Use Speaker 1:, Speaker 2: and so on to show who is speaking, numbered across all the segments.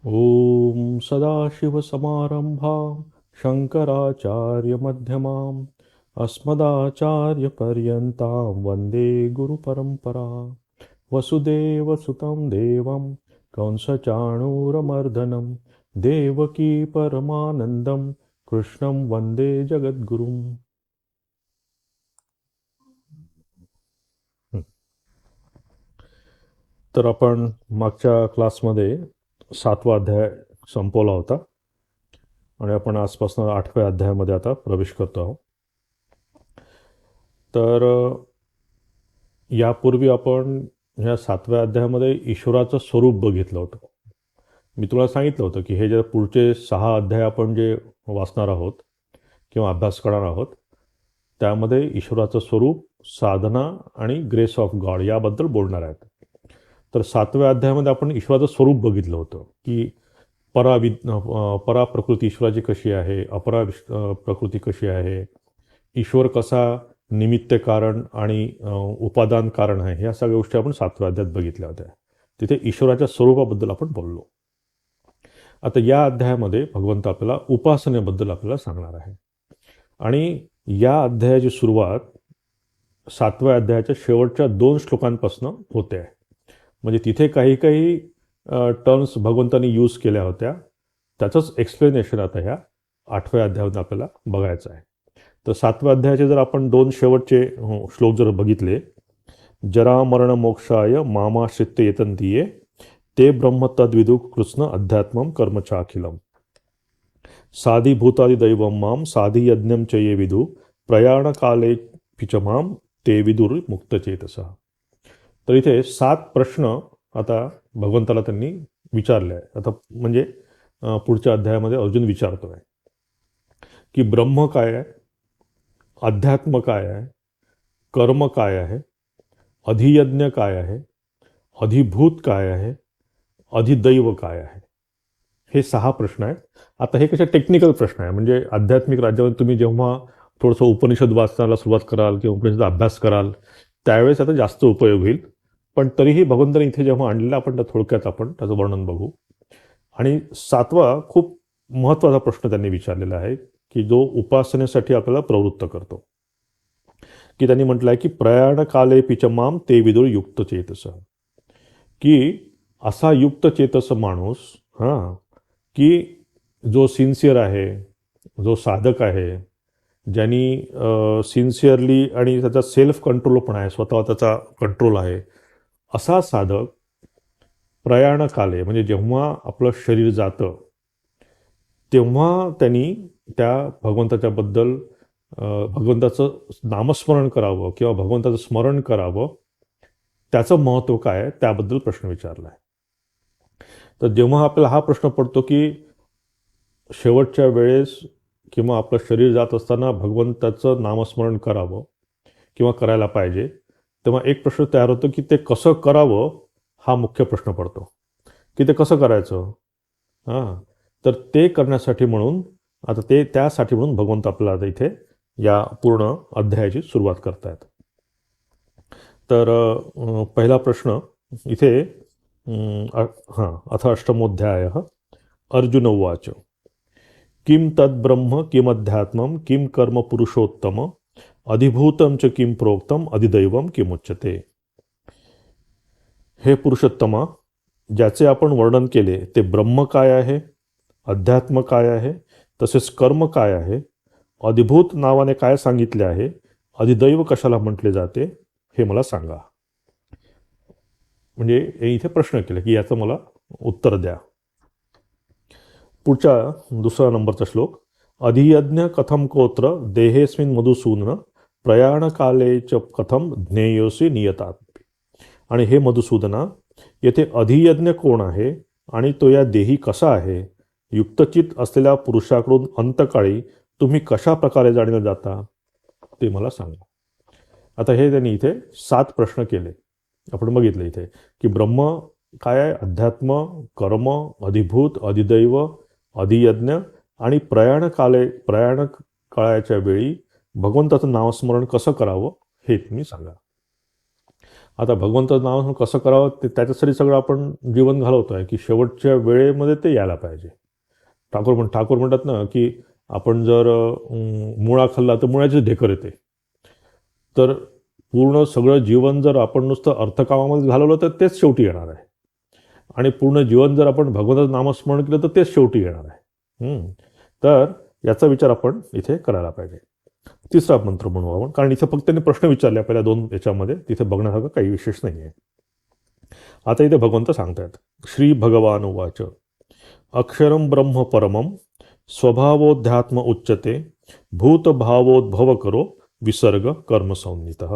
Speaker 1: ॐ सदाशिवसमारम्भां शङ्कराचार्यमध्यमाम् अस्मदाचार्यपर्यन्तां वन्दे गुरुपरम्परां वसुदेवसुतं देवं कंसचाणूरमर्दनं देवकी परमानन्दं कृष्णं वन्दे जगद्गुरुम्. तर आपण मागच्या क्लासमध्ये 7वा अध्याय संपवला होता आणि आपण आजपासून 8व्या अध्यायामध्ये आता प्रवेश करतो आहोत. तर यापूर्वी आपण ह्या 7व्या अध्यायामध्ये ईश्वराचं स्वरूप बघितलं होतं. मी तुला सांगितलं होतं की हे जे पुढचे 6 अध्याय आपण जे वाचणार आहोत किंवा अभ्यास करणार आहोत त्यामध्ये ईश्वराचं स्वरूप, साधना आणि ग्रेस ऑफ गॉड याबद्दल बोलणार आहेत. तर 7व्या अध्यायामध्ये आपण ईश्वराचं स्वरूप बघितलं होतं की परा प्रकृती ईश्वराची कशी आहे, प्रकृती कशी आहे, ईश्वर कसा निमित्त कारण आणि उपादान कारण आहे, ह्या सगळ्या गोष्टी आपण 7व्या अध्यायात बघितल्या होत्या. तिथे ईश्वराच्या स्वरूपाबद्दल आपण बोललो. आता या अध्यायामध्ये भगवंत आपल्याला उपासनेबद्दल आपल्याला सांगणार आहे आणि या अध्यायाची सुरुवात 7व्या अध्यायाच्या शेवटच्या 2 श्लोकांपासून होते आहे. म्हणजे तिथे काही काही टर्म्स भगवंतांनी यूज केल्या होत्या, त्याचंच एक्सप्लेनेशन आता ह्या 8व्या अध्यायामध्ये आपल्याला बघायचं आहे. तर 7व्या अध्यायाचे जर आपण 2 शेवटचे श्लोक जर बघितले, जरा मरण मोक्षाय मामाश्रित्य येतंतीये ते ब्रह्म तद्विदु कृष्ण अध्यात्मम कर्मचाखिलम साधिभूतादि दैवम माम साधी यज्ञम च ये विदु प्रयाण काले पिचमाम ते विदुर मुक्तचेतसः. तर इथे 7 प्रश्न आता भगवंताला त्यांनी विचारले आहे. आता म्हणजे पुढच्या अध्यायामध्ये अर्जुन विचारतो आहे की ब्रह्म काय आहे, अध्यात्म काय आहे, कर्म काय आहे, अधियज्ञ काय आहे, अधिभूत काय आहे, अधिदैव काय आहे. हे 6 प्रश्न आहेत. आता हे कसे टेक्निकल प्रश्न आहे. म्हणजे आध्यात्मिक राज्यामध्ये तुम्ही जेव्हा थोडंसं उपनिषद वाचनाला सुरुवात कराल किंवा उपनिषद अभ्यास कराल त्यावेळेस आता जास्त उपयोग होईल. पण तरीही भगवंतांनी इथे जेव्हा आणलेलं आपण त्या थोडक्यात आपण त्याचं वर्णन बघू. आणि 7वा खूप महत्त्वाचा प्रश्न त्यांनी विचारलेला आहे की जो उपासनेसाठी आपल्याला प्रवृत्त करतो. की त्यांनी म्हटलं आहे की प्रयाण काले पिचमाम ते विदुर युक्त चेतस, की असा युक्त चेतस माणूस की जो सिन्सिअर आहे, जो साधक आहे, ज्यांनी सिन्सिअरली आणि त्याचा सेल्फ कंट्रोल पण आहे, स्वतः त्याचा कंट्रोल आहे, असा साधक प्रयाणकाले म्हणजे जेव्हा आपलं शरीर जातं तेव्हा त्यांनी त्या भगवंताच्याबद्दल भगवंताचं नामस्मरण करावं किंवा भगवंताचं स्मरण करावं, त्याचं महत्त्व काय आहे त्याबद्दल प्रश्न विचारला आहे. तर जेव्हा आपल्याला हा प्रश्न पडतो की शेवटच्या वेळेस किंवा आपलं शरीर जात असताना भगवंताचं नामस्मरण करावं किंवा करायला पाहिजे, तेव्हा एक प्रश्न तयार होतो की ते कसं करावं हा मुख्य प्रश्न पडतो की ते कसं करायचं. तर ते करण्यासाठी म्हणून आता त्यासाठी म्हणून भगवंत आपल्याला आता इथे या पूर्ण अध्यायाची सुरुवात करतायत. तर पहिला प्रश्न इथे अथ अष्टमोध्याय अर्जुन उवाच किम तद्ब्रह्म किमध्यात्मम किम कर्म पुरुषोत्तम अधिभूतम च किम प्रोक्तम अधिदैवम किमुच्यते. हे पुरुषोत्तमा, ज्याचे आपण वर्णन केले ते ब्रह्म काय आहे, अध्यात्म काय आहे, तसेच कर्म काय आहे, अधिभूत नावाने काय सांगितले आहे, अधिदैव कशाला म्हटले जाते हे मला सांगा. म्हणजे इथे प्रश्न केले की याचं मला उत्तर द्या. पुढच्या 2 नंबरचा श्लोक, अधियज्ञ कथम कोत्र देहेस्मिन मधुसूदन प्रयाणकाले च कथम ज्ञेयोसी नियतात. आणि हे मधुसूदना, येथे अधियज्ञ कोण आहे आणि तो या देही कसा आहे, युक्तचित असलेल्या पुरुषाकडून अंतकाळी तुम्ही कशा प्रकारे जाणले जाता ते मला सांगा. आता हे त्यांनी इथे 7 प्रश्न केले. आपण बघितलं इथे की ब्रह्म काय आहे, अध्यात्म, कर्म, अधिभूत, अधिदैव, अधियज्ञ आणि प्रयाण काळाच्या वेळी भगवंताचं नामस्मरण कसं करावं हे तुम्ही सांगा. आता भगवंताचं नाव कसं करावं ते त्याच्यासाठी सगळं आपण जीवन घालवतो आहे की शेवटच्या वेळेमध्ये ते यायला पाहिजे. ठाकूर म्हणतात ना की आपण जर मुळा खाल्ला तर मुळ्याचे ढेकर येते. तर पूर्ण सगळं जीवन जर आपण नुसतं अर्थकामामध्ये घालवलं तर तेच शेवटी येणार आहे. आणि पूर्ण जीवन जर आपण भगवंताचं नामस्मरण केलं तर तेच शेवटी येणार आहे. तर याचा विचार आपण इथे करायला पाहिजे. तिसरा मंत्र म्हणू आपण, कारण इथे फक्त त्यांनी प्रश्न विचारले पहिल्या 2 याच्यामध्ये, तिथे बघण्यासारखं काही विशेष नाही आहे. आता इथे भगवंत सांगतायत, श्री भगवान उवाच अक्षरम ब्रह्म परमम स्वभावोध्यात्म उच्चते भूतभावोद्भव करो विसर्ग कर्मसंज्ञितः.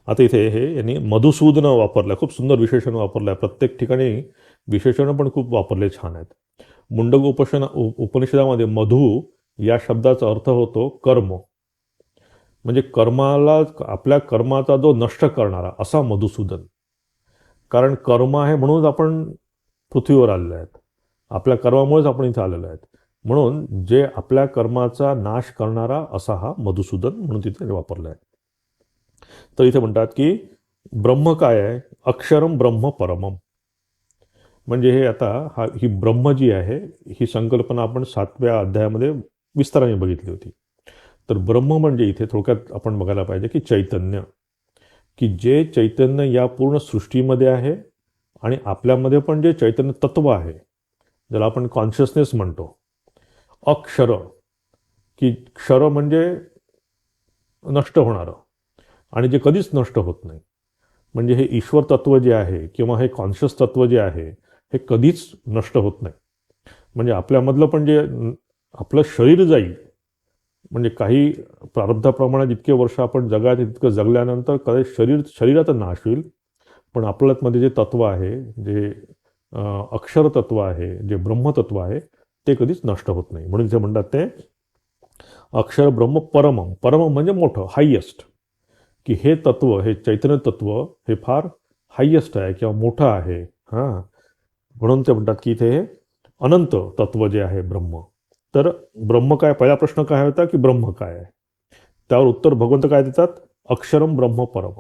Speaker 1: आता इथे हे यांनी मधुसूदन वापरलं, खूप सुंदर विशेषण वापरलं आहे. प्रत्येक ठिकाणी विशेषणं पण खूप वापरले छान आहेत. मुंडक उपनिषदामध्ये मधु या शब्दाचा अर्थ होतो कर्म, म्हणजे कर्माला, आपल्या कर्माचा जो नष्ट करणारा असा मधुसूदन. कारण कर्म आहे म्हणूनच आपण पृथ्वीवर आलेलो आहेत, आपल्या कर्मामुळेच आपण इथे आलेलो आहेत. म्हणून जे आपल्या कर्माचा नाश करणारा असा हा मधुसूदन म्हणून तिथे वापरला आहे. तर इथे म्हणतात की ब्रह्म काय आहे, अक्षरम ब्रह्म परमम. म्हणजे हे आता ही ब्रह्म जी आहे ही संकल्पना आपण 7व्या अध्यायामध्ये विस्ताराने बघितली होती. तर ब्रह्म म्हणजे इथे थोडक्यात आपण बघायला पाहिजे की चैतन्य, की जे चैतन्य या पूर्ण सृष्टीमध्ये आहे आणि आपल्यामध्ये पण जे चैतन्य तत्व आहे, ज्याला आपण कॉन्शियसनेस म्हणतो. अक्षर, की क्षर म्हणजे नष्ट होणारं आणि जे कधीच नष्ट होत नाही. म्हणजे हे ईश्वर तत्व जे आहे किंवा हे कॉन्शियस तत्व जे आहे हे कधीच नष्ट होत नाही. म्हणजे आपल्यामधलं पण जे आपलं शरीर जाईल, म्हणजे काही प्रारब्धाप्रमाणे जितके वर्ष आपण जगात तितकं जगल्यानंतर कधी शरीराचा नाश होईल, पण आपल्यामध्ये जे तत्व आहे, जे अक्षर तत्व आहे, जे ब्रह्मतत्व आहे, ते कधीच नष्ट होत नाही. म्हणून जे म्हणतात ते अक्षर ब्रह्म परमम. परमम म्हणजे मोठं, हायेस्ट, की हे तत्व, हे चैतन्य तत्व हे फार हायेस्ट आहे किंवा मोठं आहे. हां, म्हणून ते म्हणतात की इथे अनंत तत्व जे आहे ब्रह्म. तर ब्रह्म काय, पहिला प्रश्न काय होता की ब्रह्म काय आहे, त्यावर उत्तर भगवंत काय देतात, अक्षरम ब्रह्म परम,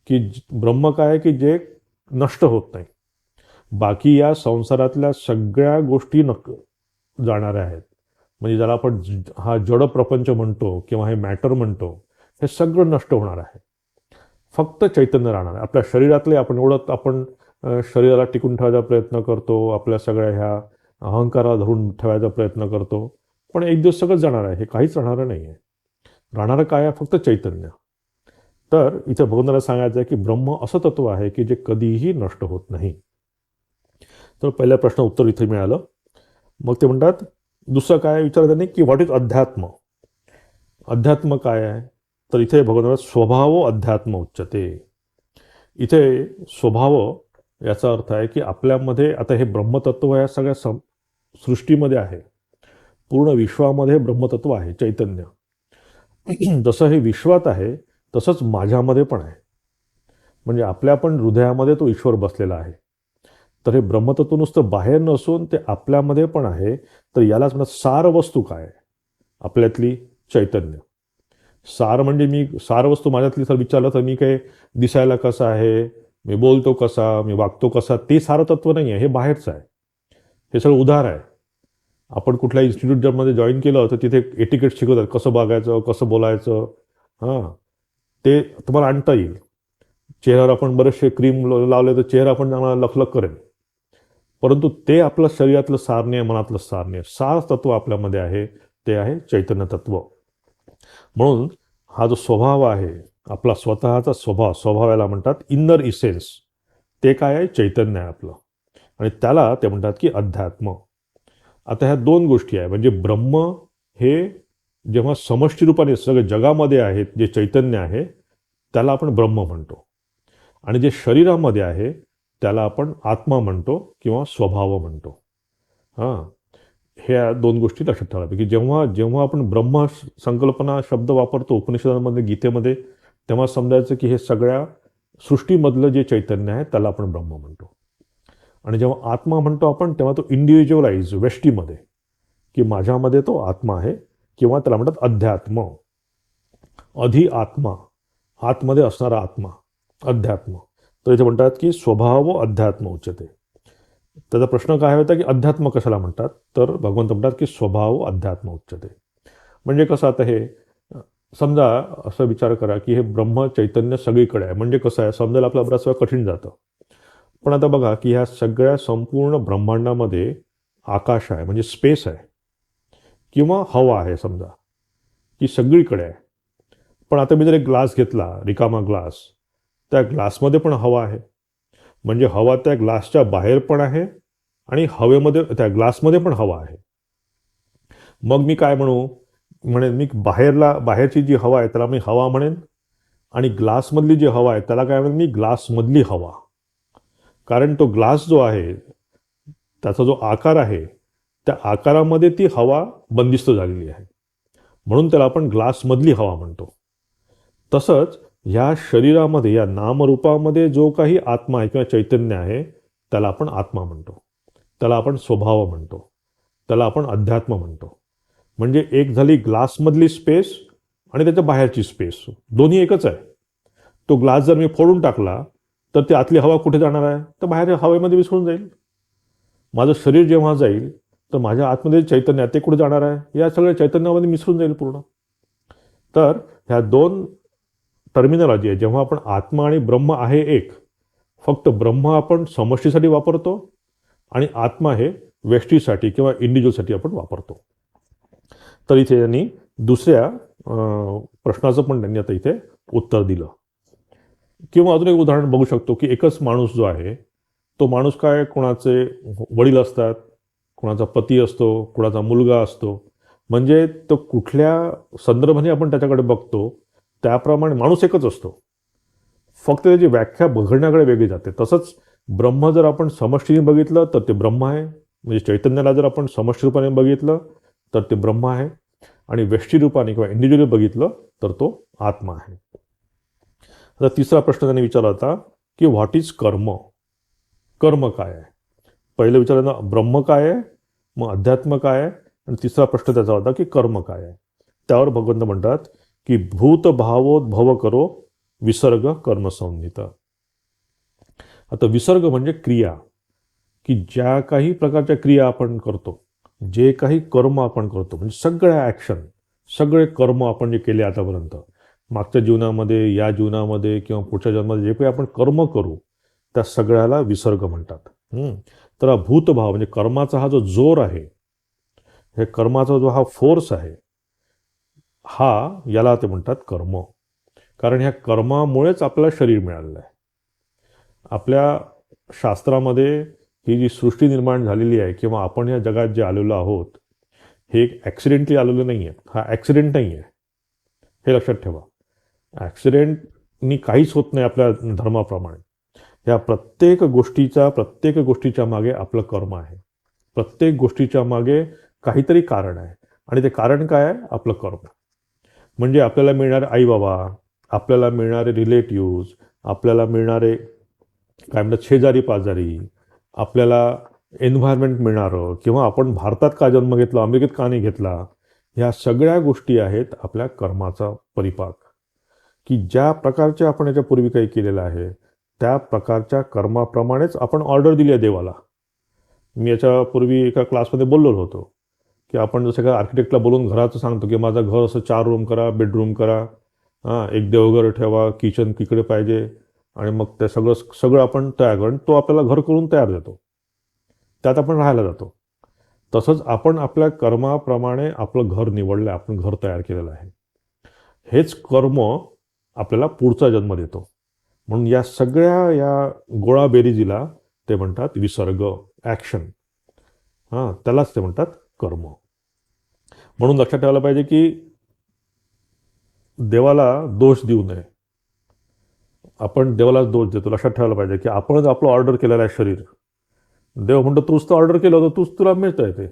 Speaker 1: की ब्रह्म काय आहे की जे नष्ट होत नाही. बाकी या संसारातल्या सगळ्या गोष्टी जाणाऱ्या आहेत. म्हणजे ज्याला आपण हा जड प्रपंच म्हणतो किंवा हे मॅटर म्हणतो, हे सगळं नष्ट होणार आहे. फक्त चैतन्य राहणार आहे. आपल्या शरीरातले आपण शरीराला टिकून ठेवायचा प्रयत्न करतो, आपल्या सगळ्या ह्या अहंकाराला धरून ठेवायचा प्रयत्न करतो, पण एक दिवस सगळं जाणार आहे. हे काहीच राहणारं नाही आहे. राहणारं काय आहे, फक्त चैतन्य. तर इथे भगवंताला सांगायचं आहे की ब्रह्म असं तत्व आहे की जे कधीही नष्ट होत नाही. तर पहिल्या प्रश्न उत्तर इथे मिळालं. मग ते म्हणतात दुसरं काय विचारलं त्यांनी की व्हॉट इज अध्यात्म. अध्यात्म काय आहे, तर इथे भगवंताला स्वभाव अध्यात्म उच्चते. इथे स्वभाव याचा अर्थ आहे की आपल्यामध्ये आता हे ब्रह्मतत्व या सगळ्या सृष्टीमध्ये आहे, पूर्ण विश्वामध्ये ब्रह्मतत्व आहे, चैतन्य. जसं हे विश्वात आहे तसंच माझ्यामध्ये पण आहे. म्हणजे आपल्या पण हृदयामध्ये तो ईश्वर बसलेला आहे. तर हे ब्रह्मतत्व नुसतं बाहेर नसून ते आपल्यामध्ये पण आहे. तर यालाच म्हणतात सार वस्तू काय आहे, आपल्यातली चैतन्य. सार म्हणजे मी सार वस्तू माझ्यातली जर विचारलं तर मी काय दिसायला कसा आहे, मी बोलतो कसा, मी वागतो कसा, ते सारं तत्व नाही आहे, हे बाहेरचं आहे. हे सगळं उधार आहे. आपण कुठल्या इन्स्टिट्यूटमध्ये जॉईन केलं तर तिथे एटिकेट शिकवतात, कसं बघायचं, कसं बोलायचं. हां, ते तुम्हाला आणता येईल. चेहऱ्यावर आपण बरेचसे क्रीम लावले तर चेहरा पण चांगला लखलख करेल, परंतु ते आपलं शरीरातलं सार नाही, मनातलं सार नाही. सार तत्व आपल्यामध्ये आहे, ते आहे चैतन्य तत्व. म्हणून हा जो स्वभाव आहे, आपला स्वतःचा स्वभाव याला म्हणतात इन्नर इसेन्स. ते काय आहे, चैतन्य आहे आपलं, आणि त्याला ते म्हणतात की अध्यात्म. आता ह्या 2 गोष्टी आहे. म्हणजे ब्रह्म हे जेव्हा समष्टी रूपाने सगळं जगामध्ये आहेत, जे चैतन्य आहे त्याला आपण ब्रह्म म्हणतो, आणि जे शरीरामध्ये आहे त्याला आपण आत्मा म्हणतो किंवा स्वभाव म्हणतो. हां, ह्या 2 गोष्टी लक्षात ठेवायला पाहिजे की जेव्हा जेव्हा आपण ब्रह्म संकल्पना शब्द वापरतो उपनिषदांमध्ये, गीतेमध्ये, तेव्हा समजायचं की हे सगळ्या सृष्टीमधलं जे चैतन्य आहे त्याला आपण ब्रह्म म्हणतो. आणि जेव्हा आत्मा म्हणतो आपण तेव्हा तो इंडिव्हिज्युअलाइज व्यष्टीमध्ये, की माझ्यामध्ये तो आत्मा आहे, किंवा त्याला म्हणतात अध्यात्म, अधि आत्मा, आतमध्ये असणारा आत्मा. अध्यात्म. तर इथे म्हणतात की स्वभाव अध्यात्म उच्यते. त्याचा प्रश्न काय होता की अध्यात्म कशाला म्हणतात, तर भगवंत म्हणतात की स्वभाव अध्यात्म उच्यते. म्हणजे कसं आता हे समजा असं विचार करा की हे ब्रह्म चैतन्य सगळीकडे आहे. म्हणजे कसं आहे समजायला आपल्याला बराच वेळा कठीण जातं. पण आता बघा की ह्या सगळ्या संपूर्ण ब्रह्मांडामध्ये आकाश आहे म्हणजे स्पेस आहे किंवा हवा आहे समजा, की सगळीकडे आहे. पण आता मी जर एक ग्लास घेतला, रिकामा ग्लास, त्या ग्लासमध्ये पण हवा आहे. म्हणजे हवा त्या ग्लासच्या बाहेर पण आहे आणि हवेमध्ये त्या ग्लासमध्ये पण हवा आहे. मग मी काय म्हणू? म्हणेन मी बाहेरची जी हवा आहे त्याला मी हवा म्हणेन आणि ग्लासमधली जी हवा आहे त्याला काय म्हणेन मी ग्लासमधली हवा. कारण तो ग्लास जो आहे, त्याचा जो आकार आहे, त्या आकारामध्ये ती हवा बंदिस्त झालेली आहे. म्हणून त्याला आपण ग्लासमधली हवा म्हणतो. तसंच ह्या शरीरामध्ये, या नामरूपामध्ये जो काही आत्मा आहे किंवा चैतन्य आहे, त्याला आपण आत्मा म्हणतो. त्याला आपण स्वभाव म्हणतो. त्याला आपण अध्यात्म म्हणतो. म्हणजे एक झाली ग्लासमधली स्पेस आणि त्याच्या बाहेरची स्पेस. दोन्ही एकच आहे. तो ग्लास जर मी फोडून टाकला, तर ती आतली हवा कुठे जाणार आहे? तर बाहेर हवेमध्ये मिसळून जाईल. माझं शरीर जेव्हा जाईल, तर माझ्या आतमध्ये चैतन्य आहे ते कुठे जाणार आहे? या सगळ्या चैतन्यामध्ये मिसळून जाईल पूर्ण. तर ह्या दोन टर्मिनॉलॉजी आहे. जेव्हा आपण आत्मा आणि ब्रह्म आहे एक, फक्त ब्रह्म आपण समष्टीसाठी वापरतो आणि आत्मा हे व्यष्टीसाठी किंवा इंडिव्हिज्युअलसाठी आपण वापरतो. तर इथे त्यांनी दुसऱ्या प्रश्नाचं पण त्यांनी आता इथे उत्तर दिलं. किंवा अजून एक उदाहरण बघू शकतो की एकच माणूस जो आहे, तो माणूस काय कोणाचे वडील असतात, कोणाचा पती असतो, कोणाचा मुलगा असतो. म्हणजे तो कुठल्या संदर्भाने आपण त्याच्याकडे बघतो त्याप्रमाणे माणूस एकच असतो. फक्त त्याची व्याख्या बघण्याकडे वेगळी जाते. तसंच ब्रह्म जर आपण समष्टीने बघितलं तर ते ब्रह्म आहे. म्हणजे चैतन्याला जर आपण समष्टी रूपाने बघितलं तर ते ब्रह्म आहे आणि व्यष्टी रूपाने किंवा इंडिव्हिज्युअली बघितलं तर तो आत्मा आहे. आता तिसरा प्रश्न त्यांनी विचारला होता की व्हॉट इज कर्म? कर्म काय आहे? पहिलं विचारलं ब्रह्म काय आहे, मग अध्यात्म काय आहे आणि तिसरा प्रश्न त्याचा होता की कर्म काय आहे. त्यावर भगवंत म्हणतात की भूत भावोद्भव करो विसर्ग कर्म संहित. आता विसर्ग म्हणजे क्रिया, की ज्या काही प्रकारच्या क्रिया आपण करतो, जे काही कर्म आपण करतो, म्हणजे सगळ्या ॲक्शन, सगळे कर्म आपण जे केले आतापर्यंत, मागच्या जीवनामध्ये, या जीवनामध्ये किंवा पुढच्या जन्मामध्ये जे काही आपण कर्म करू, त्या सगळ्याला विसर्ग म्हणतात. तर हा भूतभाव म्हणजे कर्माचा हा जो जोर आहे, हे कर्माचा जो हा फोर्स आहे, याला ते म्हणतात कर्म. कारण ह्या कर्मामुळेच आपल्याला शरीर मिळालेलं आहे. आपल्या शास्त्रामध्ये ही जी सृष्टी निर्माण झालेली आहे किंवा आपण या जगात जे आलेलो आहोत, हे एक ॲक्सिडेंटली आलेलं नाही आहे. हा ॲक्सिडेंट नाही आहे, हे लक्षात ठेवा. ॲक्सिडेंटनी काहीच होत नाही आपल्या धर्माप्रमाणे. या प्रत्येक गोष्टीच्या मागे आपलं कर्म आहे. प्रत्येक गोष्टीच्या मागे काहीतरी कारण आहे आणि ते कारण काय आहे? आपलं कर्म. म्हणजे आपल्याला मिळणारे आईबाबा, आपल्याला मिळणारे रिलेटिव्ज, आपल्याला मिळणारे काय म्हणतात शेजारी पाजारी, आपल्याला एन्व्हायरमेंट मिळणारं किंवा आपण भारतात का जन्म घेतला, अमेरिकेत का नाही घेतला, ह्या सगळ्या गोष्टी आहेत आपल्या कर्माचा परिपाक. की ज्या प्रकारचे आपण याच्यापूर्वी काही केलेलं आहे, त्या प्रकारच्या कर्माप्रमाणेच आपण ऑर्डर दिली आहे देवाला. मी याच्यापूर्वी एका क्लासमध्ये बोललेलो होतो की आपण जसं का आर्किटेक्टला बोलून घराचं सांगतो की माझं घर असं 4 रूम करा, बेडरूम करा, एक देवघर ठेवा, किचन तिकडे पाहिजे आणि मग ते सगळं आपण तयार करून तो आपल्याला घर करून तयार देतो. त्यात आपण राहायला जातो. तसंच आपण आपल्या कर्माप्रमाणे आपलं घर निवडलं आहे, आपण घर तयार केलेलं आहे. हेच कर्म आपल्याला पुढचा जन्म देतो. म्हणून या सगळ्या या गोळाबेरीजीला ते म्हणतात विसर्ग, ॲक्शन. त्यालाच ते म्हणतात कर्म. म्हणून लक्षात ठेवायला पाहिजे की देवाला दोष देऊ नये. आपण देवालाच दोष देतो. लक्षात ठेवायला पाहिजे की आपणच आपलं ऑर्डर केलेलं आहे शरीर. देव म्हणतो तूच तर ऑर्डर केलं होतं, तूच तुला मिळतंय ते.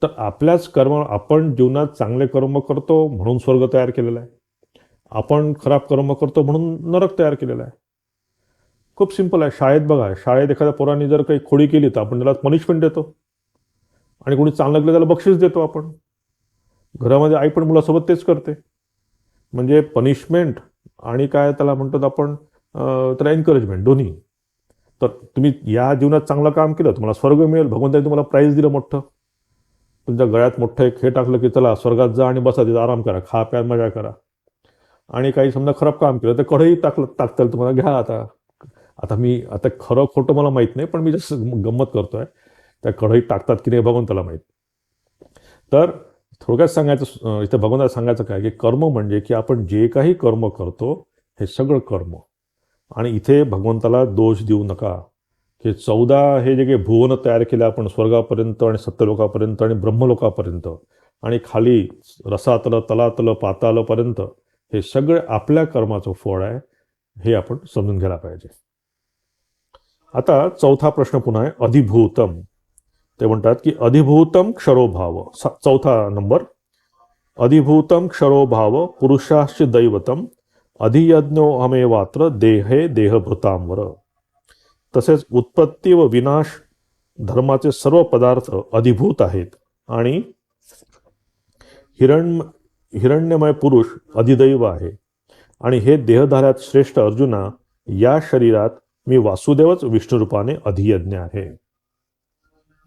Speaker 1: तर आपल्याच कर्म, आपण जीवनात चांगले कर्म करतो म्हणून स्वर्ग तयार केलेला आहे. आपण खराब कर्म करतो म्हणून नरक तयार केलेला आहे. खूप सिंपल आहे. शाळेत बघा, शाळेत एखाद्या पोरांनी जर काही खोडी केली तर आपण त्याला पनिशमेंट देतो आणि कोणी चांगलं केलं त्याला बक्षीस देतो आपण. घरामध्ये आई पण मुलासोबत तेच करते. म्हणजे पनिशमेंट आणि काय त्याला म्हणतो आपण त्याला एनकरेजमेंट दोन्ही. तर तुम्ही या जीवनात चांगलं काम केलं तुम्हाला स्वर्ग मिळेल, भगवंताने तुम्हाला प्राईज दिलं मोठं, तुमच्या गळ्यात मोठं एक हे टाकलं की चला स्वर्गात जा आणि बसा तिथं आराम करा, खा प्या मजा करा. आणि काही समजा खराब काम केलं तर कढई टाकताल तुम्हाला, घ्या आता. आता खरं खोटं मला माहीत नाही, पण मी जसं गंमत करतोय, त्या कढईत टाकतात की नाही भगवंताला माहीत. तर थोडक्यात सांगायचं इथं भगवंताला सांगायचं काय की कर्म म्हणजे की आपण जे काही कर्म करतो हे सगळं कर्म. आणि इथे भगवंताला दोष देऊ नका. हे 14 हे जे काही भुवन तयार केलं आपण स्वर्गापर्यंत आणि सत्यलोकापर्यंत आणि ब्रह्मलोकापर्यंत आणि खाली रसातलं तलातलं पातालपर्यंत, हे सगळं आपल्या कर्माचं फळ आहे, हे आपण समजून घ्यायला पाहिजे. आता चौथा प्रश्न पुन्हा आहे अधिभूतम. ते म्हणतात की अधिभूतम क्षरोभाव. चौथा नंबर, अधिभूतम क्षरोभाव पुरुषाश्च दैवतम अधियज्ञो अमेवात्र देहे देहभृतांवर. तसेच उत्पत्ती व विनाश धर्माचे सर्व पदार्थ अधिभूत आहेत आणि हिरण्यमय पुरुष अधिदैव आहे. आणि हे देहधाऱ्यात श्रेष्ठ अर्जुना, या शरीरात मी वासुदेवच विष्णू रूपाने अधियज्ञ आहे.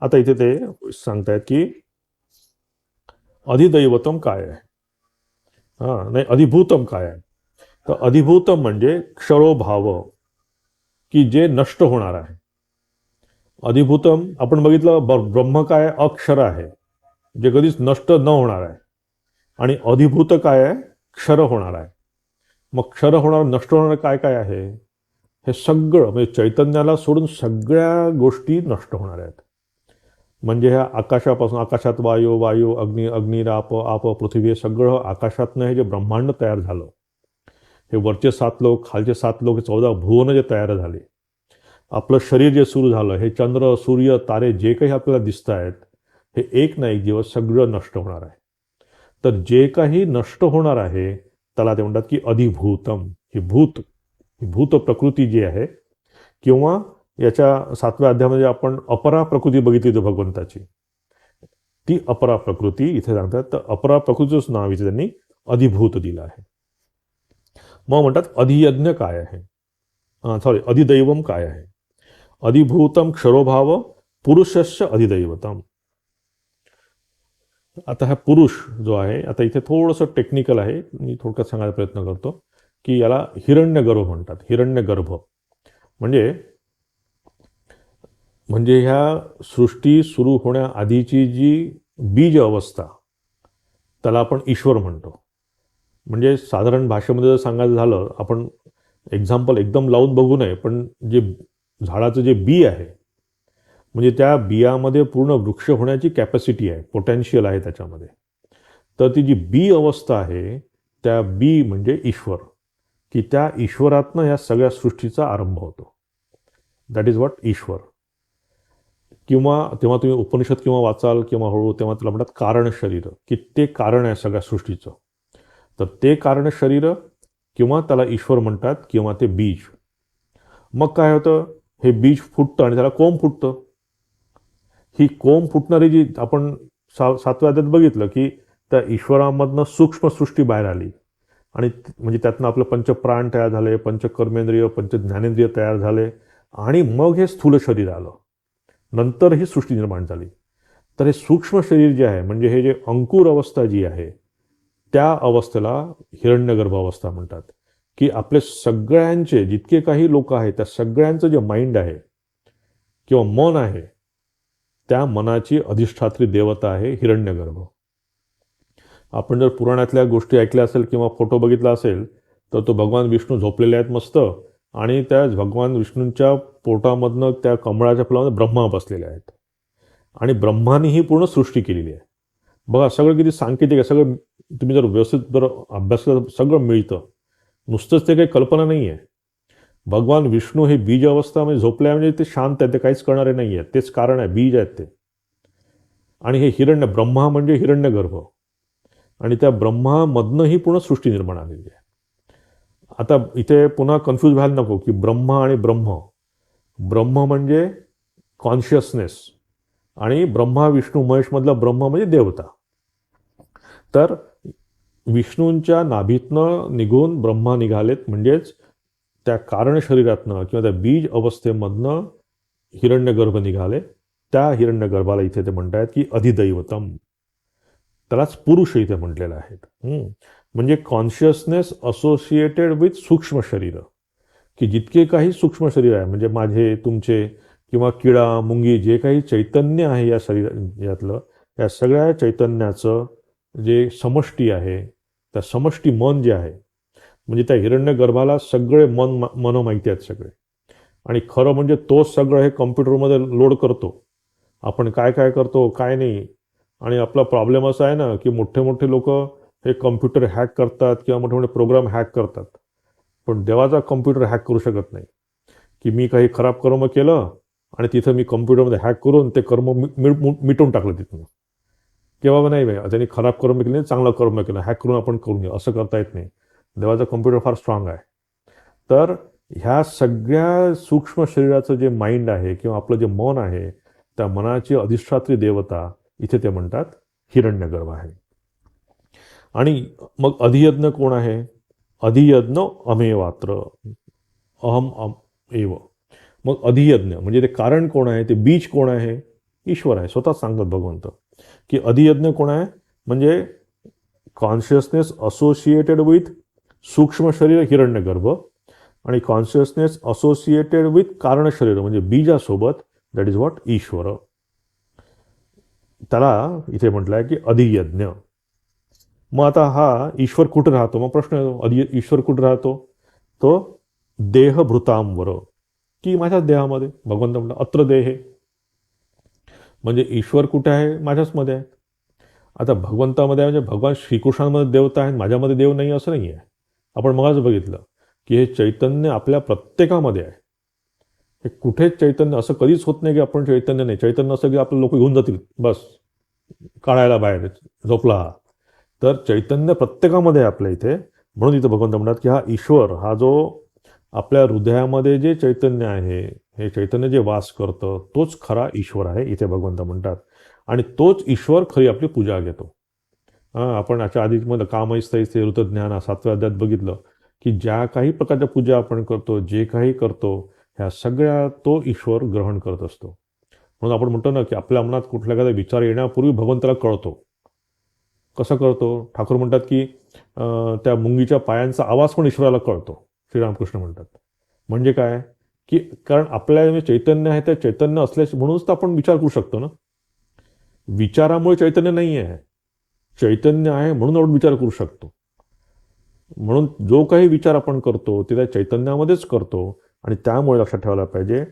Speaker 1: आता इथे ते सांगतायत की अधिदैवतम काय आहे, नाही अधिभूतम काय आहे. तर अधिभूतम म्हणजे क्षरोभाव, की जे नष्ट होणार आहे. अधिभूतम आपण बघितलं ब्रह्म काय अक्षर आहे, जे कधीच नष्ट न होणार आहे. आणि अधिभूत काय आहे, क्षर होणार आहे. मग क्षर होणार नष्ट होणार काय काय आहे, हे सगळं म्हणजे चैतन्याला सोडून सगळ्या गोष्टी नष्ट होणार आहेत. म्हणजे ह्या आकाशापासून, आकाशात वायू, वायू अग्नी, अग्नीर आप, आप पृथ्वी, हे सगळं आकाशातनं हे जे ब्रह्मांड तयार झालं, हे वरचे 7 लोक, खालचे 7 लोक, 14 भुवन जे तयार झाले, आपलं शरीर जे सुरू झालं, हे चंद्र सूर्य तारे जे काही आपल्याला दिसत आहेत, हे एक ना एक दिवस सगळं नष्ट होणार आहे. तर जे काही नष्ट होणार आहे त्याला ते म्हणतात की अधिभूतम. ही भूत प्रकृती जी आहे, किंवा याच्या 7व्या अध्यायामध्ये आपण अपरा प्रकृती बघितली होती भगवंताची, ती अपरा प्रकृती इथे सांगतात. तर अपरा प्रकृतीच नाव इथे त्यांनी अधिभूत दिलं आहे. मग म्हणतात अधियज्ञ काय आहे, अधिदैवम काय आहे. अधिभूतम क्षरोभाव पुरुषस्य अधिदैवतम. आता हा पुरुष जो आहे, आता इथे थोडंसं टेक्निकल आहे, मी थोडक्यात सांगायचा प्रयत्न करतो की याला हिरण्यगर्भ म्हणतात. हिरण्यगर्भ म्हणजे ह्या सृष्टी सुरू होण्याआधीची जी बीज अवस्था, त्याला आपण ईश्वर म्हणतो. म्हणजे साधारण भाषेमध्ये जर सांगायचं झालं, आपण एक्झाम्पल एकदम लावून बघू नये, पण जे झाडाचं जे बी आहे, म्हणजे त्या बियामध्ये पूर्ण वृक्ष होण्याची कॅपॅसिटी आहे, पोटेन्शियल आहे त्याच्यामध्ये. तर ती जी बी अवस्था आहे, त्या बी म्हणजे ईश्वर, की त्या ईश्वरातनं ह्या सगळ्या सृष्टीचा आरंभ होतो. दॅट इज व्हॉट ईश्वर. किंवा तेव्हा तुम्ही उपनिषद किंवा वाचाल किंवा हळू, तेव्हा त्याला म्हणतात कारण शरीर, की ते कारण आहे सगळ्या सृष्टीचं. तर ते कारण शरीर किंवा त्याला ईश्वर म्हणतात, किंवा ते बीज. मग काय होतं, हे बीज फुटतं आणि त्याला कोंब फुटतं. ही कोंब फुटणारी जी आपण 7व्या अध्यायात बघितलं की त्या ईश्वरामधनं सूक्ष्म सृष्टी बाहेर आली, आणि म्हणजे त्यातनं आपलं पंचप्राण तयार झाले, पंचकर्मेंद्रिय, पंचज्ञानेंद्रिय तयार झाले, आणि मग हे स्थूल शरीर आलं, नंतर ही सृष्टी निर्माण झाली. तर हे सूक्ष्म शरीर जे आहे, म्हणजे हे जे अंकुर अवस्था जी आहे, त्या अवस्थेला हिरण्यगर्भ अवस्था म्हणतात. की आपले सगळ्यांचे जितके काही लोक आहेत, त्या सगळ्यांचं जे माइंड आहे किंवा मन आहे, त्या मनाची अधिष्ठात्री देवता आहे हिरण्यगर्भ. आपण जर पुराणातल्या गोष्टी ऐकल्या असेल किंवा फोटो बघितला असेल, तर तो भगवान विष्णू झोपलेले आहेत मस्त, आणि त्या भगवान विष्णूंच्या पोटामधनं त्या कमळाच्या फुलामध्ये ब्रह्मा बसलेले आहेत, आणि ब्रह्माने ही पूर्ण सृष्टी केलेली आहे. बघा सगळं किती सांकेतिक आहे. सगळं तुम्ही जर व्यवस्थित जर अभ्यास केला तर सगळं मिळतं. नुसतंच ते काही कल्पना नाही आहे. भगवान विष्णू हे बीज अवस्था म्हणजे झोपल्या, म्हणजे ते शांत आहेत, ते काहीच करणारे नाही आहेत, तेच कारण आहे, बीज आहेत ते. आणि हे ब्रह्मा म्हणजे हिरण्यगर्भ, आणि त्या ब्रह्मामधनं ही पूर्ण सृष्टी निर्माण आलेली आहे. आता इथे पुन्हा कन्फ्यूज व्हायला नको की ब्रह्मा आणि ब्रह्म म्हणजे कॉन्शियसनेस, आणि ब्रह्मा विष्णू महेश मधला ब्रह्म म्हणजे देवता. तर विष्णूंच्या नाभीतनं निघून ब्रह्मा निघालेत, म्हणजेच त्या कारण शरीरातनं किंवा त्या बीज अवस्थेमधनं हिरण्यगर्भ निघाले. त्या हिरण्यगर्भाला इथे ते म्हणतायत की अधिदैवतम, त्यालाच पुरुष इथे म्हटलेलं आहे. म्हणजे कॉन्शियसनेस असोसिएटेड विथ सूक्ष्म शरीर, की जितके काही सूक्ष्म शरीर आहे, म्हणजे माझे, तुमचे किंवा किडा मुंगी जे काही चैतन्य आहे या यातलं, या सगळ्या चैतन्याचं जे समष्टी आहे, त्या समष्टी मन जे आहे, म्हणजे त्या हिरण्यगर्भाला सगळे मन माहिती आहेत सगळे. आणि खरं म्हणजे तोच सगळं हे कॉम्प्युटरमध्ये लोड करतो. आपण काय काय करतो काय नाही. आणि आपला प्रॉब्लेम असा आहे ना की मोठे मोठे लोक हे कॉम्प्युटर हॅक करतात किंवा मोठे मोठे प्रोग्राम हॅक करतात, पण देवाचा कॉम्प्युटर हॅक करू शकत नाही. की मी काही खराब कर्म केलं आणि तिथं मी कॉम्प्युटरमध्ये हॅक करून ते कर्म मिटवून टाकलं तिथून. किंवा नाही बाई त्यांनी खराब कर्म केले, चांगलं कर्म केलं, हॅक करून आपण करून घेऊ, असं करता येत नाही. देवाचा कॉम्प्युटर फार स्ट्रॉंग आहे. तर ह्या सगळ्या सूक्ष्म शरीराचं जे माइंड आहे किंवा आपलं जे मन आहे, त्या मनाची अधिष्ठात्री देवता इथे ते म्हणतात हिरण्यगर्भ आहे. आणि मग अधियज्ञ कोण आहे? अधियज्ञ अमेवात्र, अहम एव. मग अधियज्ञ म्हणजे ते कारण कोण आहे, ते बीज कोण आहे? ईश्वर आहे. स्वतःच सांगतात भगवंत की अधियज्ञ कोण आहे, म्हणजे कॉन्शियसनेस असोसिएटेड विथ सूक्ष्म शरीर हिरण्यगर्भ आणि कॉन्शियसनेस असोसिएटेड विथ कारण शरीर म्हणजे बीजासोबत, दॅट इज व्हॉट ईश्वर. त्याला इथे म्हटलं आहे की अधियज्ञ. मग आता हा ईश्वर कुठे राहतो? मग प्रश्न येतो, ईश्वर कुठे राहतो? तो देहभृतांवर, की माझ्याच देहामध्ये. भगवंत म्हणतात अत्र देहे, म्हणजे ईश्वर कुठे आहे? माझ्याच मध्ये आहे. आता भगवंतामध्ये म्हणजे भगवान श्रीकृष्णामध्ये देवता आहे, माझ्यामध्ये देव नाही असं नाही आहे. आपण मगाच बघितलं की हे चैतन्य आपल्या प्रत्येकामध्ये आहे. हे कुठेच चैतन्य असं कधीच होत नाही की आपण चैतन्य नाही. चैतन्य असं की आपलं लोक घेऊन जातील बस काढायला बाहेर, झोपला. तर चैतन्य प्रत्येकामध्ये आहे आपल्या इथे. म्हणून इथे भगवंत म्हणतात की हा ईश्वर, हा जो आपल्या हृदयामध्ये जे चैतन्य आहे, हे चैतन्य जे वास करतं, तोच खरा ईश्वर आहे इथे भगवंत म्हणतात. आणि तोच ईश्वर खरी आपली पूजा घेतो. आपण याच्या आधीमध्ये कामैस्तैस्ते ऋतज्ञान 7व्या अध्यायात बघितलं की ज्या काही प्रकारच्या पूजा आपण करतो, जे काही करतो, ह्या सगळ्या तो ईश्वर ग्रहण करत असतो. म्हणून आपण म्हणतो ना की आपल्या मनात कुठल्या एखादा विचार येण्यापूर्वी भगवंताला कळतो. कसं कळतो? ठाकूर म्हणतात की त्या मुंगीच्या पायांचा आवाज पण ईश्वराला कळतो, श्रीरामकृष्ण म्हणतात. म्हणजे काय की कारण आपल्या जे चैतन्य आहे, त्या चैतन्य असल्यास म्हणूनच तर आपण विचार करू शकतो ना. विचारामुळे चैतन्य नाही आहे, चैतन्य आहे म्हणून आपण विचार करू शकतो. म्हणून जो काही विचार आपण करतो ते त्या चैतन्यामध्येच करतो. आणि त्यामुळे लक्षात ठेवायला पाहिजे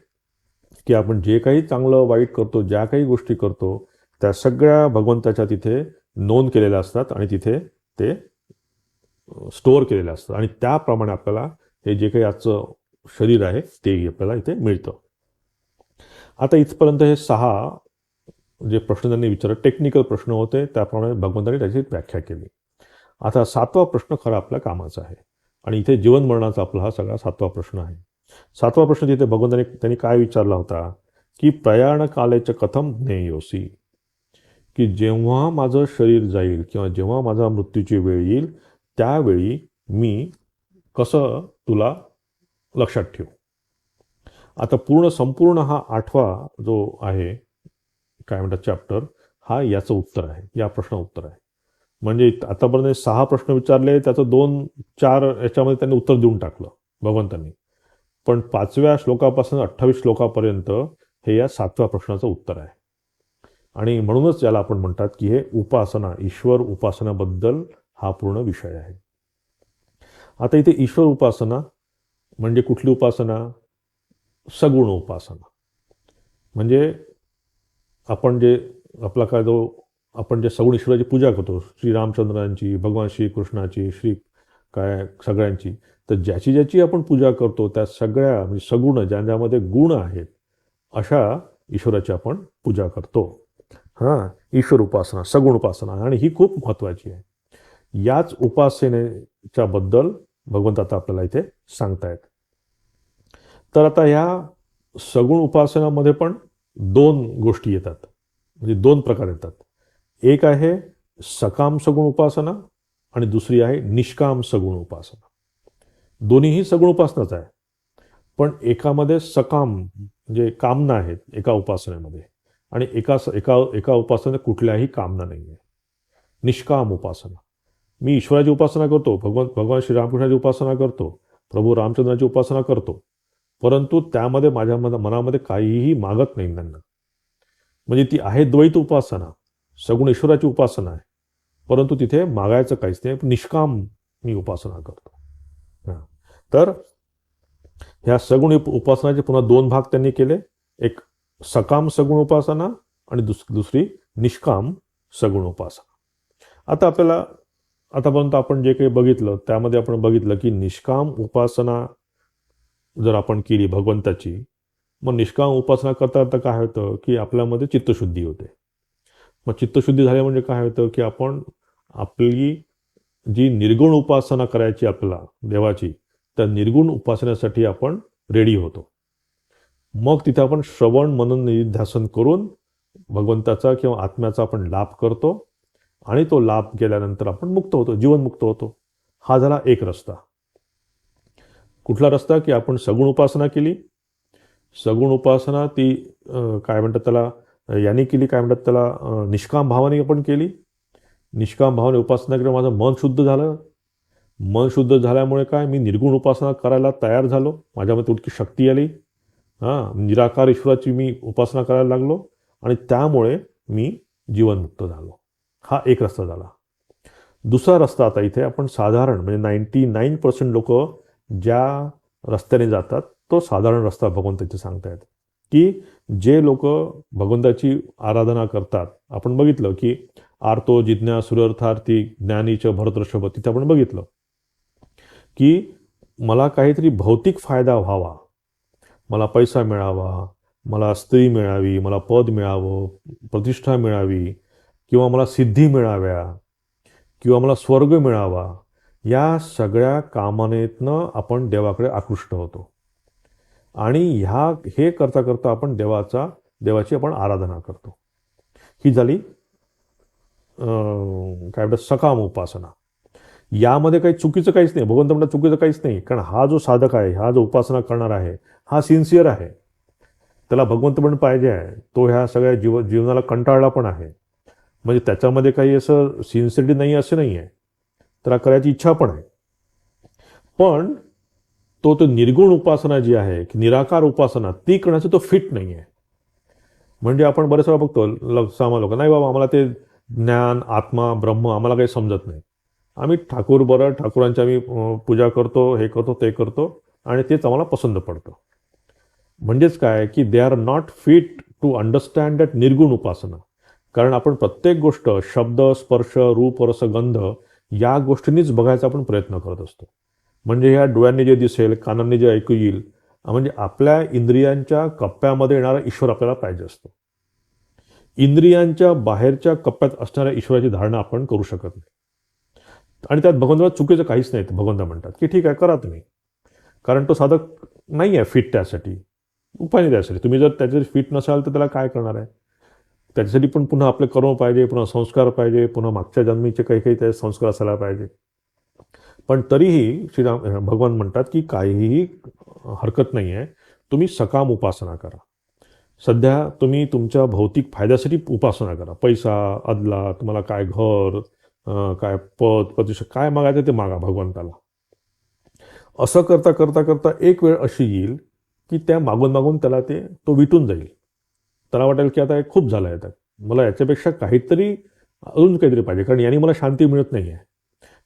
Speaker 1: की आपण जे काही चांगलं वाईट करतो, ज्या काही गोष्टी करतो, त्या सगळ्या भगवंताच्या तिथे नोंद केलेल्या असतात आणि तिथे ते स्टोअर केलेलं असतं. आणि त्याप्रमाणे आपल्याला हे जे काही आजचं शरीर आहे ते आपल्याला इथे मिळतं. आता इथपर्यंत हे 6 जे प्रश्न त्यांनी विचारले, टेक्निकल प्रश्न होते, त्याप्रमाणे भगवंतांनी त्याची व्याख्या केली. आता 7वा प्रश्न खरा आपल्या कामाचा आहे. आणि इथे जीवन मरणाचा आपला हा सगळा 7वा प्रश्न आहे. 7वा प्रश्न तिथे भगवंतांनी त्यांनी काय विचारला होता की प्रयाण कालेच कथम ज्ञेयोसी, की जेव्हा माझं शरीर जाईल किंवा जेव्हा माझा मृत्यूची वेळ येईल, त्यावेळी मी कसं तुला लक्षात ठेवू. आता संपूर्ण हा 8वा जो आहे काय म्हणतात चॅप्टर, हा याचं उत्तर आहे, या प्रश्न उत्तर आहे. म्हणजे आतापर्यंत 6 प्रश्न विचारले, त्याचं 2-4 याच्यामध्ये त्यांनी उत्तर देऊन टाकलं भगवंतांनी. पण 5व्या श्लोकापासून 28 श्लोकापर्यंत हे या 7व्या प्रश्नाचं उत्तर आहे. आणि म्हणूनच याला आपण म्हणतात की हे उपासना, ईश्वर उपासनाबद्दल हा पूर्ण विषय आहे. आता इथे ईश्वर उपासना म्हणजे कुठली उपासना? सगुण उपासना. म्हणजे आपण जे आपला काय जो आपण जे सगुण ईश्वराची पूजा करतो, श्रीरामचंद्रांची, भगवान श्रीकृष्णाची, काय सगळ्यांची, तर ज्याची ज्याची आपण पूजा करतो त्या सगळ्या म्हणजे सगुण, ज्यामध्ये गुण आहेत, अशा ईश्वराची आपण पूजा करतो. ईश्वर उपासना, सगुण उपासना, आणि ही खूप महत्त्वाची आहे. याच उपासनेच्या बद्दल भगवंत आता आपल्याला इथे सांगतायत. तर आता ह्या सगुण उपासनामध्ये पण 2 गोष्टी येतात, म्हणजे 2 प्रकार येतात. एक आहे सकाम सगुण उपासना आणि दुसरी आहे निष्काम सगुण उपासना. दोन्हीही सगुण उपासनाच आहे, पण एकामध्ये सकाम म्हणजे कामना आहेत एका उपासनेमध्ये, आणि एका एका एका उपासनेत कुठल्याही कामना नाही आहे. निष्काम उपासना, मी ईश्वराची उपासना करतो, भगवान श्रीरामकृष्णाची उपासना करतो, प्रभू रामचंद्राची उपासना करतो, परंतु त्यामध्ये माझ्या मनामध्ये काहीही मागत नाही त्यांना. म्हणजे ती आहे द्वैत उपासना, सगुण ईश्वराची उपासना आहे, परंतु तिथे मागायचं काहीच नाही, निष्काम मी उपासना करतो. तर ह्या सगुण उपासनाचे पुन्हा दोन भाग त्यांनी केले, एक सकाम सगुण उपासना आणि दुसरी निष्काम सगुण उपासना. आता आपल्याला आतापर्यंत आपण जे काही बघितलं त्यामध्ये आपण बघितलं की निष्काम उपासना जर आपण केली भगवंताची, मग निष्काम उपासना करता करता काय होतं की आपल्यामध्ये चित्तशुद्धी होते. मग चित्तशुद्धी झाली म्हणजे काय होतं की आपण आपली जी निर्गुण उपासना करायची आपल्याला देवाची, त्या निर्गुण उपासनेसाठी आपण रेडी होतो. मग तिथे आपण श्रवण मनन निधिध्यासन करून भगवंताचा किंवा आत्म्याचा आपण लाभ करतो, आणि तो लाभ गेल्यानंतर आपण मुक्त होतो, जीवनमुक्त होतो. हा झाला एक रस्ता. कुठला रस्ता की आपण सगुण उपासना केली, सगुण उपासना ती काय म्हणतात त्याला यांनी केली, काय म्हणतात त्याला निष्काम भावाने आपण केली. निष्काम भावाने उपासना केली, माझं मन शुद्ध झालं. मन शुद्ध झाल्यामुळे काय, मी निर्गुण उपासना करायला तयार झालो, माझ्यामध्ये तितकी शक्ती आली. निराकार ईश्वराची मी उपासना करायला लागलो, आणि त्यामुळे मी जीवनमुक्त झालो. हा एक रस्ता झाला. दुसरा रस्ता आता इथे आपण साधारण म्हणजे 99% लोक ज्या रस्त्याने जातात तो साधारण रस्ता भगवंत इथे सांगतायत, की जे लोक भगवंताची आराधना करतात. आपण बघितलं की आर्तो जिज्ञासुरर्थार्थी ज्ञानीच भरतर्षभ, तिथे आपण बघितलं की मला काहीतरी भौतिक फायदा व्हावा, मला पैसा मिळावा, मला स्त्री मिळावी, मला पद मिळावं, प्रतिष्ठा मिळावी, किंवा मला सिद्धी मिळाव्या, किंवा मला स्वर्ग मिळावा, या सगळ्या कामनेतनं आपण देवाकडे आकृष्ट होतो. आणि हे करता करता आपण देवाची आपण आराधना करतो. ही झाली काय म्हणतात सकाम उपासना. यामध्ये काही चुकीचं काहीच नाही, भगवंत म्हणतात चुकीचं काहीच नाही, कारण हा जो साधक आहे, हा जो उपासना करणार आहे, हा सिन्सिअर आहे, त्याला भगवंत पण पाहिजे आहे, तो ह्या सगळ्या जीवनाला कंटाळला पण आहे, म्हणजे त्याच्यामध्ये काही असं सिन्सिअरिटी नाही असं नाही आहे, त्याला करायची इच्छा पण आहे. पण तो निर्गुण उपासना जी आहे की निराकार उपासना ती करण्याचं तो फिट नाही आहे. म्हणजे आपण बरेच वेळा बघतो सामा लोक, नाही बाबा आम्हाला ते ज्ञान आत्मा ब्रह्म आम्हाला काही समजत नाही, आम्ही ठाकूर बरं ठाकूरांची आम्ही पूजा करतो, हे करतो ते करतो, आणि तेच आम्हाला पसंत पडतं. म्हणजेच काय की they are not fit to understand that निर्गुण उपासना. कारण आपण प्रत्येक गोष्ट शब्द स्पर्श रूप रस गंध या गोष्टींनीच बघायचा आपण प्रयत्न करत असतो. म्हणजे ह्या डोळ्यांनी जे दिसेल, कानांनी जे ऐकू येईल, म्हणजे आपल्या इंद्रियांच्या कप्प्यामध्ये येणारा ईश्वर आपल्याला पाहिजे असतो. इंद्रियांच्या बाहेरच्या कप्प्यात असणाऱ्या ईश्वराची धारणा आपण करू शकत नाही. आणि त्यात भगवंताला चुकीचं काहीच नाही. भगवंत म्हणतात की ठीक आहे करा तुम्ही, कारण तो साधक नाही आहे फिट त्यासाठी, उपाय नाही त्यासाठी. तुम्ही जर त्याच्यासाठी फिट नसाल तर त्याला काय करणार आहे. त्याच्यासाठी पण पुन्हा आपले कर्म पाहिजे, पुन्हा संस्कार पाहिजे, पुन्हा मागच्या जन्मीचे काही काही त्या संस्कार असायला पाहिजे. पण तरीही भगवान म्हणतात की काहीही हरकत नाही आहे, तुम्ही सकाम उपासना करा. सध्या तुम्ही तुमच्या भौतिक फायद्यासाठी उपासना करा, पैसा अदला, तुम्हाला काय घर, काय पद प्रतिष्ठा काय मागायचं ते मागा भगवंताला. असं करता करता करता एक वेळ अशी येईल की त्या मागून मागून त्याला तो विटून जाईल. त्याला वाटेल की आता खूप झालं आहे, मला याच्यापेक्षा काहीतरी अजून काहीतरी पाहिजे, कारण यांनी मला शांती मिळत नाही आहे.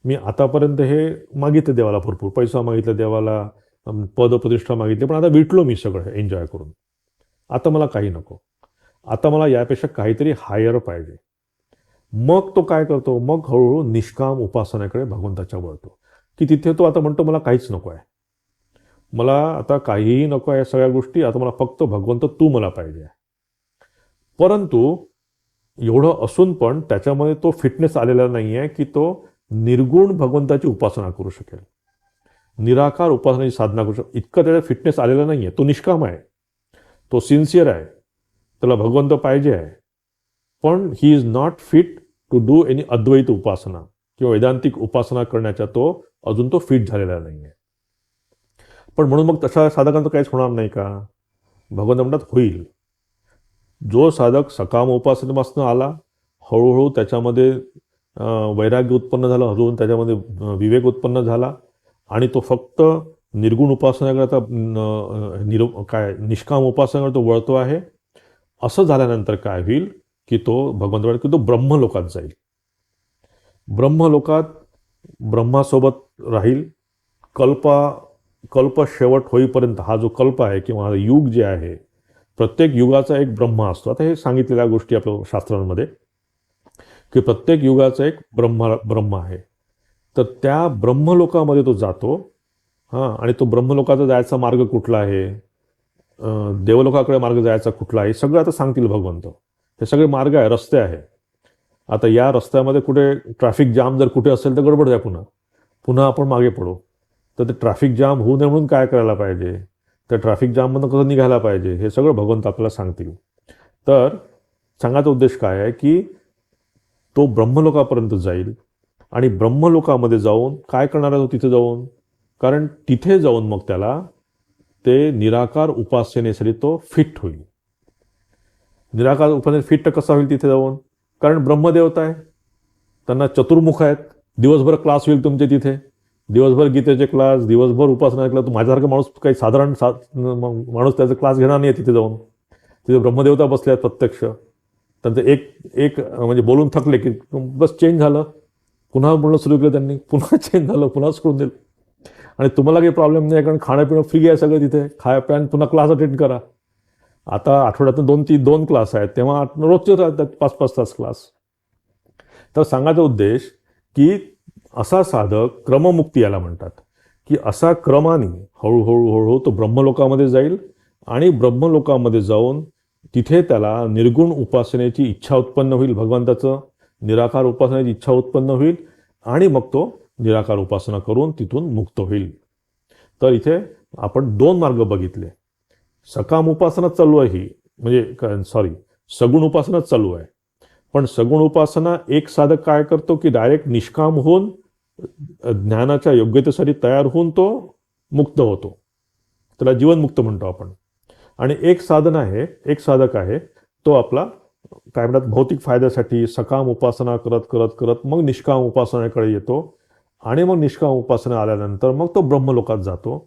Speaker 1: मी आतापर्यंत हे मागितलं देवाला, भरपूर पैसा मागितलं देवाला, पदप्रतिष्ठा मागितली, पण आता विटलो मी सगळं एन्जॉय करून. आता मला काही नको, आता मला यापेक्षा काहीतरी हायर पाहिजे. मग तो काय करतो, मग हळूहळू निष्काम उपासनेकडे भगवंताच्या वळतो, की तिथे तो आता म्हणतो मला काहीच नको आहे, मला आता काहीही नको आहे या सगळ्या गोष्टी, आता मला फक्त भगवंत तू मला पाहिजे. परंतु एवढं असून पण त्याच्यामध्ये तो फिटनेस आलेला नाही आहे की तो निर्गुण भगवंताची उपासना करू शकेल, निराकार उपासनाची साधना करू शकेल. इतकं त्याचा फिटनेस आलेला नाही आहे. तो निष्काम आहे, तो सिन्सिअर आहे, त्याला भगवंत पाहिजे आहे, पण he is not fit to do any अद्वैत उपासना किंवा वैदांतिक उपासना करण्याच्या तो अजून तो फिट झालेला नाही आहे. पण म्हणून मग तशा साधकांचं काहीच होणार नाही का? भगवंत म्हणतात होईल. जो साधक सकाम उपासनेपासून आला, हळूहळू त्याच्यामध्ये वैराग्य उत्पन्न झालं, हळूहळू त्याच्यामध्ये विवेक उत्पन्न झाला आणि तो फक्त निर्गुण उपासनाकरता निष्काम उपासनाकडे तो वळतो आहे. असं झाल्यानंतर काय होईल की तो भगवंत म्हणतात की तो ब्रह्मलोकात जाईल. ब्रह्मलोकात ब्रह्मासोबत राहील. कल्प शेवट होईपर्यंत हा जो कल्प आहे किंवा हा युग जे आहे, प्रत्येक युगाचा एक ब्रह्म असतो. आता हे सांगितलेल्या गोष्टी आपल्या शास्त्रांमध्ये की प्रत्येक युगाचा एक ब्रह्म आहे. तर त्या ब्रह्मलोकामध्ये तो जातो. हां, आणि तो ब्रह्मलोकाचा जायचा मार्ग कुठला आहे, देवलोकाकडे मार्ग जायचा कुठला आहे, सगळं आता सांगतील भगवंत. हे सगळे मार्ग आहे, रस्ते आहे. आता या रस्त्यामध्ये कुठे ट्रॅफिक जाम जर कुठे असेल तर गडबड आहे, पुन्हा आपण मागे पडू. तर ते ट्रॅफिक जाम होऊ नये म्हणून काय करायला पाहिजे, त्या ट्रॅफिक जाममधून कसं निघायला पाहिजे, हे सगळं भगवंत आपल्याला सांगतील. तर सांगायचा उद्देश काय आहे की तो ब्रह्मलोकापर्यंत जाईल आणि ब्रह्मलोकामध्ये जाऊन काय करणार आहे तो तिथे जाऊन, कारण तिथे जाऊन मग त्याला ते निराकार उपासनेसाठी तो फिट होईल. निराकार उपासनेत फिट कसा होईल तिथे जाऊन, कारण ब्रह्मदेवता आहे, त्यांना चतुर्मुख आहेत. दिवसभर क्लास होईल तुमचे तिथे, दिवसभर गीतेचे क्लास, दिवसभर उपासना क्लास. माझ्यासारखा माणूस काही साधारण माणूस त्याचा क्लास घेणार नाही तिथे जाऊन. तिथे ब्रह्मदेवता बसले आहेत प्रत्यक्ष. त्यांचं एक म्हणजे बोलून थकले की बस चेंज झालं, पुन्हा बोलणं सुरू केलं त्यांनी, पुन्हा चेंज झालं, पुन्हा सोडून दिलं. आणि तुम्हाला काही प्रॉब्लेम नाही, कारण खाणं पिणं फ्री आहे सगळं तिथे. खाया प्यान पुन्हा क्लास अटेंड करा. आता आठवड्यातून 2 क्लास आहेत, तेव्हा रोजचे राहतात 5-5 तास क्लास. तर सांगायचा उद्देश की असा साधक क्रममुक्ती याला म्हणतात, की असा क्रमाने हळूहळू तो ब्रह्मलोकामध्ये जाईल आणि ब्रह्मलोकामध्ये जाऊन तिथे त्याला निर्गुण उपासनेची इच्छा उत्पन्न होईल, भगवंताचं निराकार उपासनेची इच्छा उत्पन्न होईल आणि मग तो निराकार उपासना करून तिथून मुक्त होईल. तर इथे आपण 2 मार्ग बघितले. सकाम उपासना चालू आहे ही, म्हणजे सगुण उपासनाच चालू आहे. पण सगुण उपासना एक साधक काय करतो की डायरेक्ट निष्काम होऊन ज्ञानाच्या योग्यतेसाठी तयार होऊन तो मुक्त होतो, त्याला जीवनमुक्त म्हणतो आपण. आणि एक साधक आहे तो आपला काय म्हणतात भौतिक फायद्यासाठी सकाम उपासना करत करत करत मग निष्काम उपासनेकडे येतो आणि मग निष्काम उपासना आल्यानंतर मग तो ब्रह्मलोकात जातो.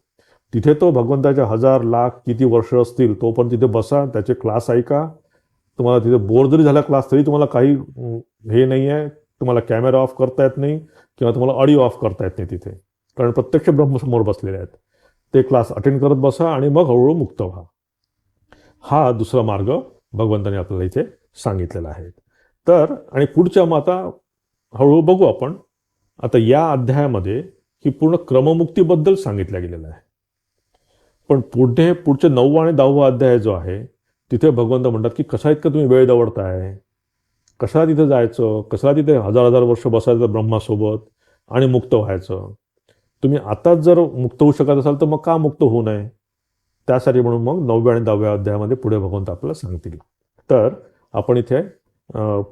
Speaker 1: तिथे तो भगवंताच्या 1000 लाख किती वर्ष असतील तोपर्यंत तिथे बसा, त्याचे क्लास ऐका. तुम्हाला तिथे बोर जरी झाला क्लास तरी तुम्हाला काही हे नाही आहे, तुम्हाला कॅमेरा ऑफ करता येत नाही किंवा तुम्हाला ऑडिओ ऑफ करता येत नाही तिथे, कारण प्रत्यक्ष ब्रह्मसमोर बसलेले आहेत. ते क्लास अटेंड करत बसा आणि मग हळूहळू मुक्त व्हा. हा दुसरा मार्ग भगवंताने आपल्याला इथे सांगितलेला आहे. तर आणि पुढच्या मग आता हळूहळू बघू आपण. आता या अध्यायामध्ये ही पूर्ण क्रममुक्तीबद्दल सांगितलं गेलेलं आहे. पण पुढचे 9वा आणि 10वा अध्याय जो आहे तिथे भगवंत म्हणतात की कशा इतकं तुम्ही वेळ दवडताय, कशाला तिथे जायचं, कशाला तिथे 1000 वर्ष बसायचं ब्रह्मासोबत आणि मुक्त व्हायचं. तुम्ही आताच जर मुक्त होऊ शकत असाल तर मग का मुक्त होऊ नये. त्यासाठी म्हणून मग 9व्या आणि 10व्या अध्यायामध्ये पुढे भगवंत आपल्याला सांगतील. तर आपण इथे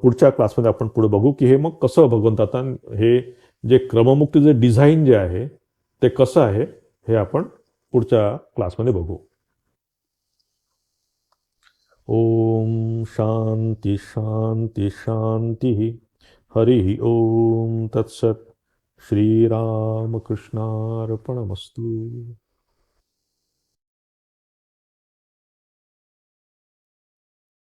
Speaker 1: पुढच्या क्लासमध्ये आपण पुढे बघू की हे मग कसं भगवंत आता हे जे क्रममुक्तीचे डिझाईन जे आहे ते कसं आहे हे आपण पुढच्या क्लासमध्ये बघू. ओम शांती शांती शांती. हरि ओम तत्सत. श्रीरामकृष्णार्पणमस्तु.